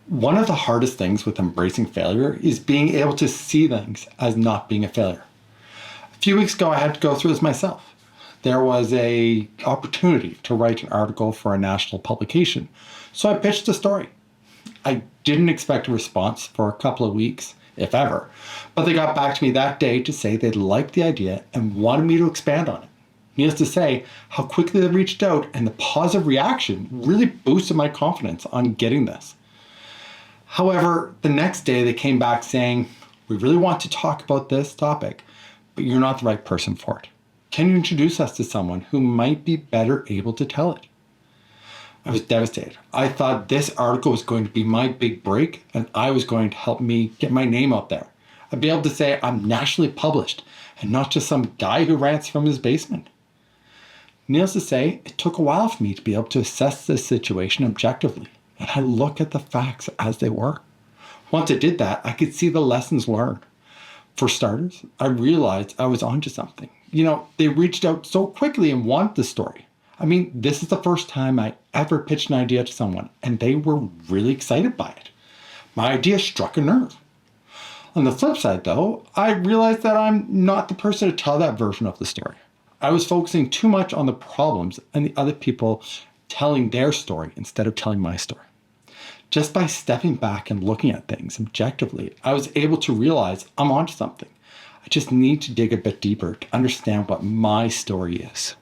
One of the hardest things with embracing failure is being able to see things as not being a failure. A few weeks ago, I had to go through this myself. There was an opportunity to write an article for a national publication, so I pitched a story. I didn't expect a response for a couple of weeks, if ever, but they got back to me that day to say they liked the idea and wanted me to expand on it. Needless to say, how quickly they reached out and the positive reaction really boosted my confidence on getting this. However, the next day they came back saying, "We really want to talk about this topic, but you're not the right person for it. Can you introduce us to someone who might be better able to tell it?" I was devastated. I thought this article was going to be my big break and I was going to help me get my name out there. I'd be able to say I'm nationally published and not just some guy who rants from his basement. Needless to say, it took a while for me to be able to assess this situation objectively, and I look at the facts as they were. Once I did that, I could see the lessons learned. For starters, I realized I was onto something. They reached out so quickly and wanted the story. This is the first time I ever pitched an idea to someone, and they were really excited by it. My idea struck a nerve. On the flip side, though, I realized that I'm not the person to tell that version of the story. I was focusing too much on the problems and the other people telling their story instead of telling my story. Just by stepping back and looking at things objectively, I was able to realize I'm onto something. I just need to dig a bit deeper to understand what my story is.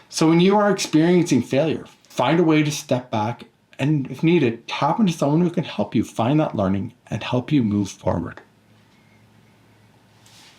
So when you are experiencing failure, find a way to step back and, if needed, tap into someone who can help you find that learning and help you move forward.